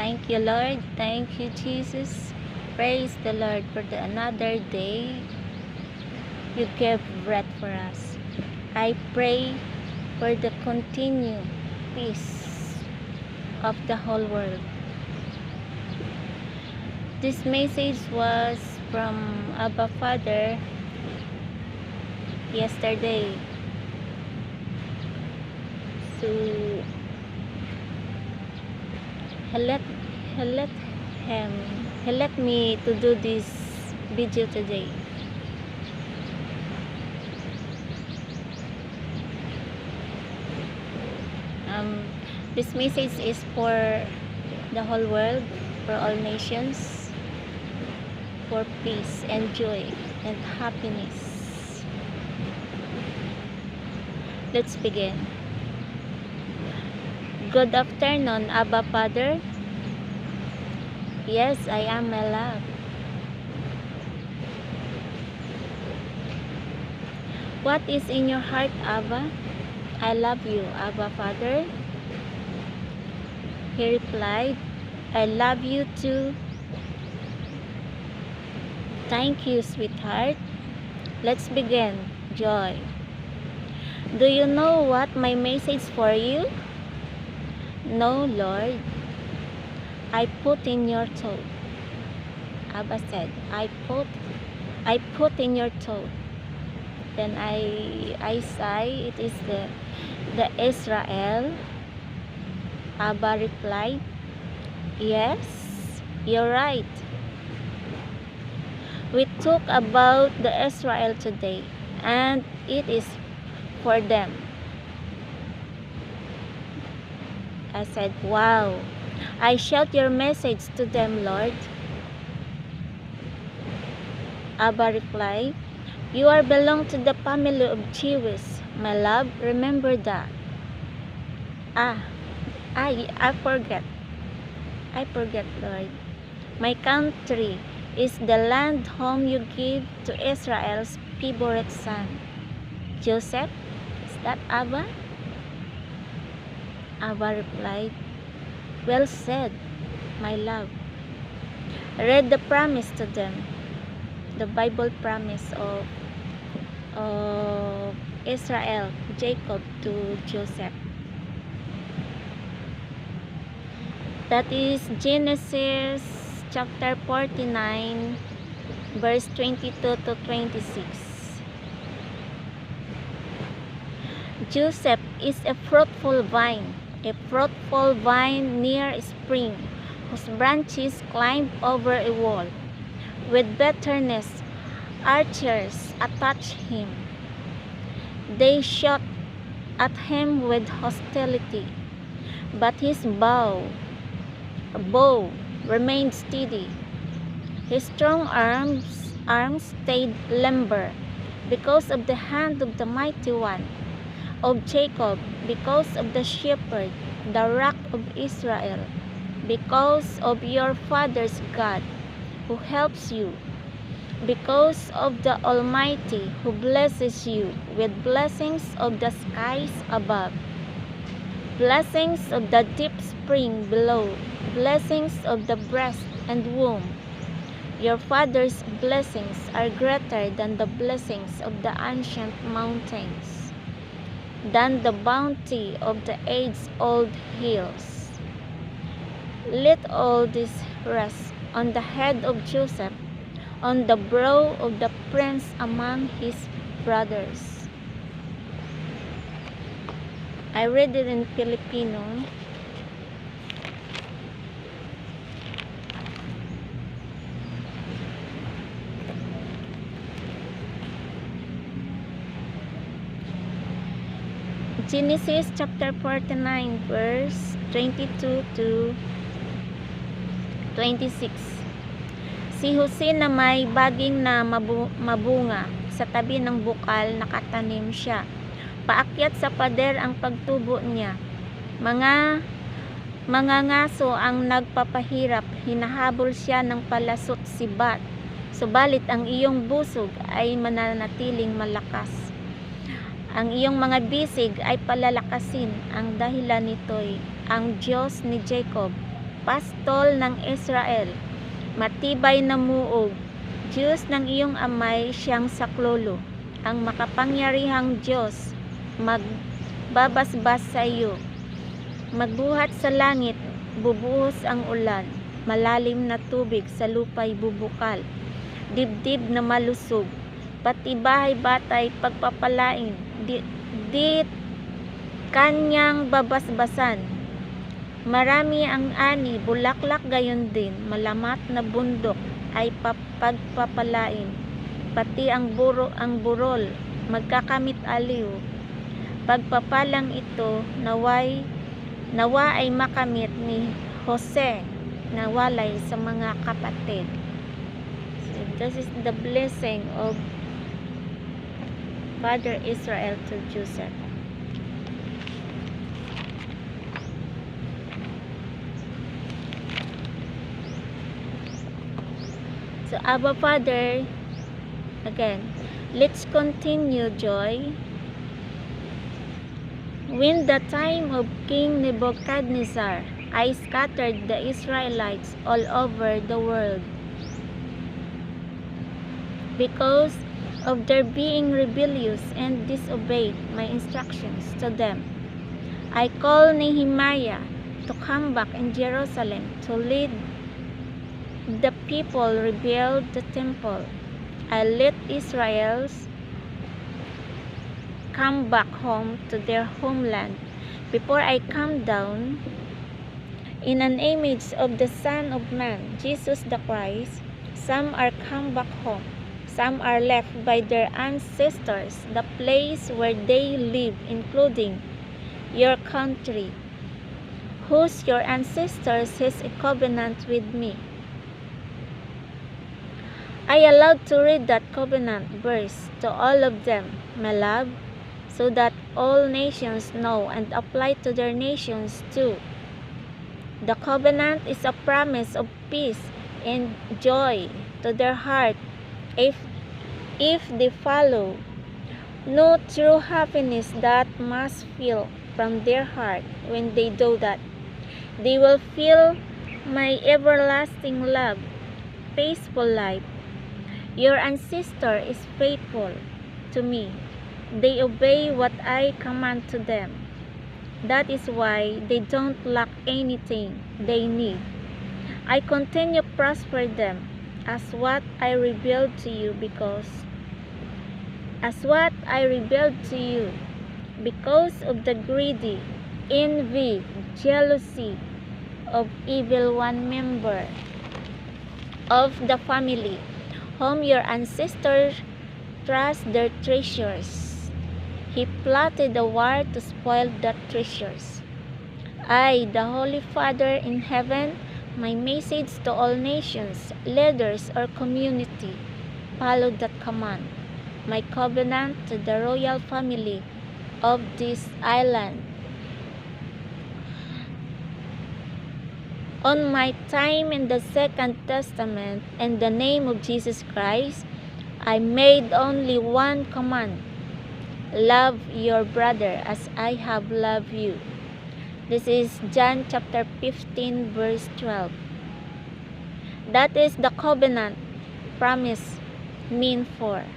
Thank you, Lord. Thank you, Jesus. Praise the Lord for another day you gave breath for us. I pray for the continued peace of the whole world. This message was from Abba Father yesterday. So he let me to do this video today. This message is for the whole world, for all nations, for peace and joy and happiness. Let's begin. Good afternoon, Abba Father. Yes, I am, my love. What is in your heart, Abba? I love you, Abba Father. He replied, I love you too. Thank you, sweetheart. Let's begin. Joy. Do you know what my message for you? No, Lord. I put in your thought. Abba said, I put in your thought. Then I say it is the Israel. Abba replied, yes, you're right. We talk about the Israel today, and it is for them. I said, wow. I shout your message to them, Lord. Abba replied, you are belong to the family of Jews, my love. Remember that. I forget. I forget, Lord. My country is the land home you give to Israel's favorite son, Joseph. Is that Abba? Abba replied, well said, my love. Read the promise to them, the Bible promise of Israel, Jacob to Joseph. That is Genesis chapter 49, verse 22 to 26. Joseph is a fruitful vine near a spring, whose branches climb over a wall. With bitterness, archers attach him. They shot at him with hostility, but his bow remained steady. His strong arms stayed limber because of the hand of the mighty one of Jacob, because of the shepherd, the rock of Israel, because of your father's God who helps you, because of the Almighty who blesses you with blessings of the skies above, blessings of the deep spring below, blessings of the breast and womb. Your father's blessings are greater than the blessings of the ancient mountains, than the bounty of the age-old hills. Let all this rest on the head of Joseph, on the brow of the prince among his brothers. I read it in Filipino. Genesis chapter 49, verse 22 to 26. Si Jose na may baging na mabunga, sa tabi ng bukal nakatanim siya. Paakyat sa pader ang pagtubo niya. Mga ngaso ang nagpapahirap, hinahabol siya ng palasot sibat. Subalit ang iyong busog ay mananatiling malakas. Ang iyong mga bisig ay palalakasin. Ang dahilan nito'y ang Diyos ni Jacob, pastol ng Israel, matibay na muog, Diyos ng iyong amay siyang saklolo, ang makapangyarihang Diyos, magbabasbas sa iyo. Magbuhat sa langit, bubuhos ang ulan, malalim na tubig sa lupa'y bubukal, dibdib na malusog, pati bahay-batay pagpapalain, di kanyang babasbasan. Marami ang ani, bulaklak gayon din, malamat na bundok ay pagpapalain, pati ang burol magkakamit aliw. Pagpapalang ito nawa ay makamit ni Jose na walay sa mga kapatid. So this is the blessing of Father Israel to Joseph. So Abba Father, again, let's continue, Joy. When the time of King Nebuchadnezzar, I scattered the Israelites all over the world because of their being rebellious and disobeyed my instructions to them. I called Nehemiah to come back in Jerusalem to lead the people rebuild the temple. I let Israel's come back home to their homeland before I come down in an image of the Son of Man, Jesus the Christ. Some are come back home, some are left by their ancestors, the place where they live, including your country, whose your ancestors has a covenant with me. I allowed to read that covenant verse to all of them, my love, so that all nations know and apply to their nations too. The covenant is a promise of peace and joy to their heart if they follow. No true happiness that must feel from their heart when they do that. They will feel my everlasting love, peaceful life. Your ancestor is faithful to me. They obey what I command to them. That is why they don't lack anything they need. I continue to prosper them as what I revealed to you because of the greedy, envy, jealousy of evil one member of the family, whom your ancestors trust their treasures. He plotted a war to spoil the treasures. I, the Holy Father in heaven, my message to all nations, leaders or community, follow that command. My covenant to the royal family of this island. On my time in the Second Testament, in the name of Jesus Christ, I made only one command: love your brother as I have loved you. This is John chapter 15 verse 12. That is the covenant promise mean for.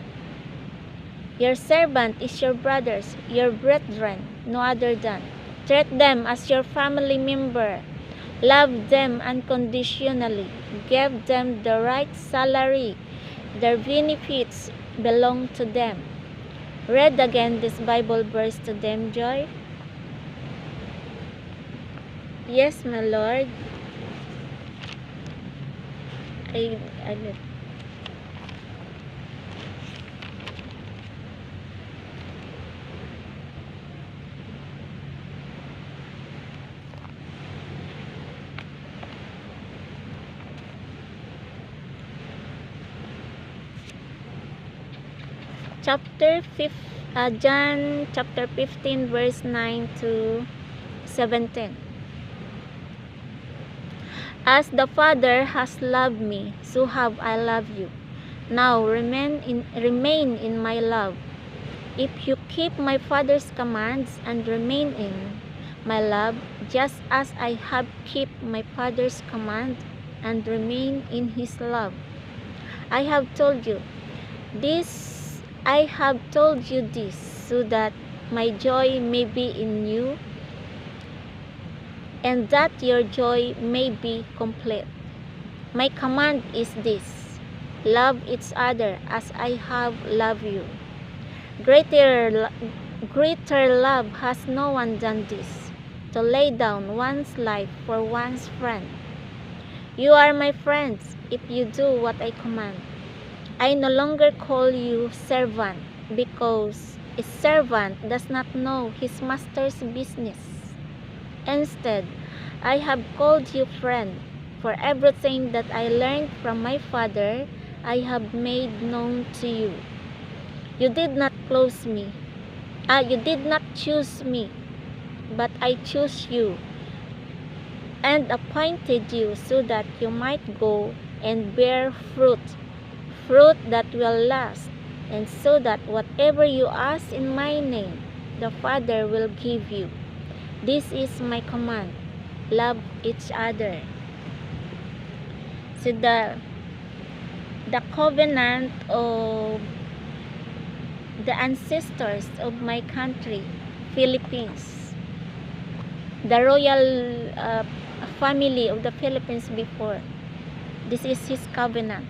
Your servant is your brothers, your brethren, no other than. Treat them as your family member. Love them unconditionally. Give them the right salary. Their benefits belong to them. Read again this Bible verse to them, Joy. Yes, my Lord. I John chapter 15 verse 9 to 17. As the Father has loved me, so have I loved you. Now remain in my love. If you keep my Father's commands and remain in my love, just as I have kept my Father's command and remain in his love. I have told you this so that my joy may be in you and that your joy may be complete. My command is this: love each other as I have loved you. Greater love has no one than this, to lay down one's life for one's friend. You are my friends if you do what I command. I no longer call you servant, because a servant does not know his master's business. Instead, I have called you friend, for everything that I learned from my Father I have made known to you. You did not choose me, but I chose you and appointed you so that you might go and bear fruit that will last, and so that whatever you ask in my name, the Father will give you. This is my command: love each other. So the covenant of the ancestors of my country, Philippines, the royal family of the Philippines before, this is his covenant.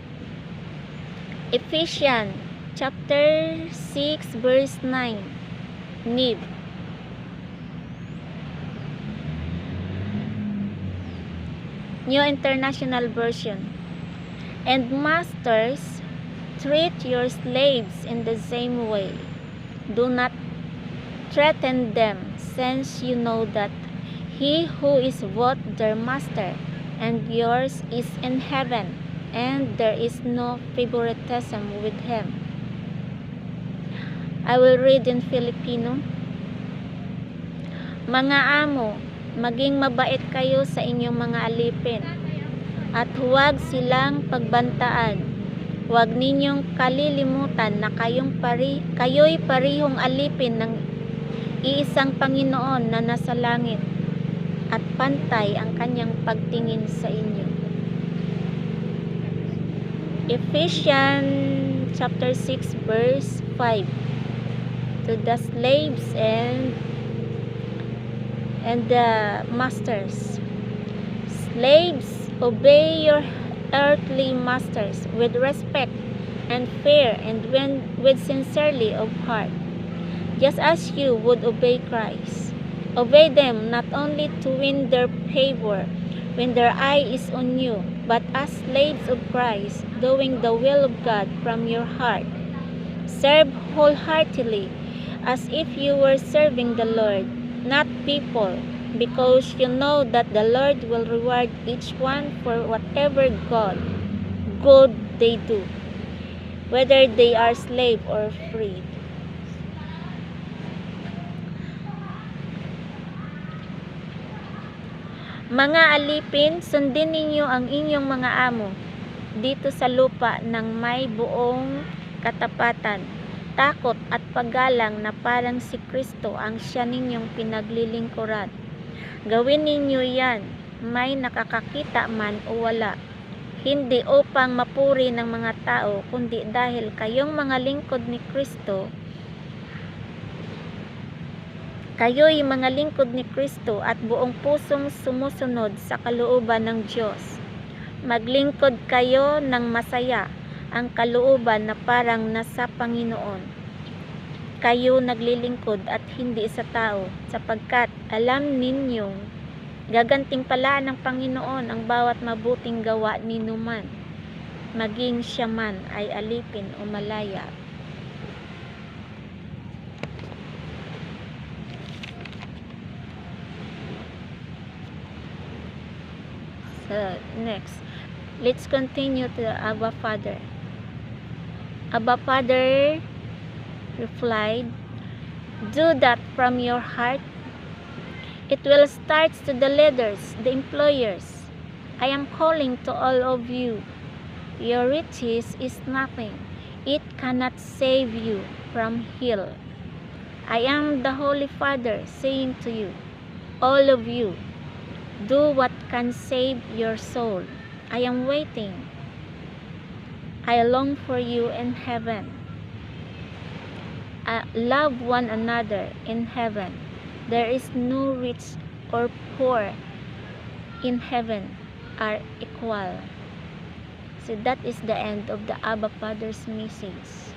Ephesians chapter 6 verse 9, Nib. New International Version. And masters, treat your slaves in the same way. Do not threaten them, since you know that he who is both their master and yours is in heaven, and there is no favoritism with him. I will read in Filipino. Mga amo, maging mabait kayo sa inyong mga alipin, at huwag silang pagbantaan. Huwag ninyong kalilimutan na kayo'y parihong alipin ng iisang Panginoon na nasa langit, at pantay ang kanyang pagtingin sa inyo. Ephesians chapter 6 verse 5. To the slaves and the masters. Slaves, obey your earthly masters with respect and fear, and with sincerity of heart, just as you would obey Christ. Obey them not only to win their favor when their eye is on you, but as slaves of Christ, doing the will of God from your heart. Serve wholeheartedly, as if you were serving the Lord, not people, because you know that the Lord will reward each one for whatever good they do, whether they are slave or free. Mga alipin, sundin ninyo ang inyong mga amo dito sa lupa ng may buong katapatan, takot at paggalang na parang si Kristo ang siya ninyong pinaglilingkuran. Gawin ninyo yan, may nakakakita man o wala, hindi upang mapuri ng mga tao, kundi dahil kayong mga lingkod ni Kristo, kayo'y mga lingkod ni Kristo at buong pusong sumusunod sa kalooban ng Diyos. Maglingkod kayo ng masaya, ang kalooban na parang nasa Panginoon. Kayo naglilingkod at hindi sa tao, sapagkat alam ninyong gagantimpalaan ng Panginoon ang bawat mabuting gawa ninuman, maging siya man ay alipin o malaya. Next, let's continue to Abba Father. Abba Father replied, do that from your heart. It will start to the leaders, the employers. I am calling to all of you. Your riches is nothing. It cannot save you from hell. I am the Holy Father saying to you, all of you. Do what can save your soul. I am waiting. I long for you in heaven. Love one another in heaven. There is no rich or poor in heaven are equal. So that is the end of the Abba Father's message.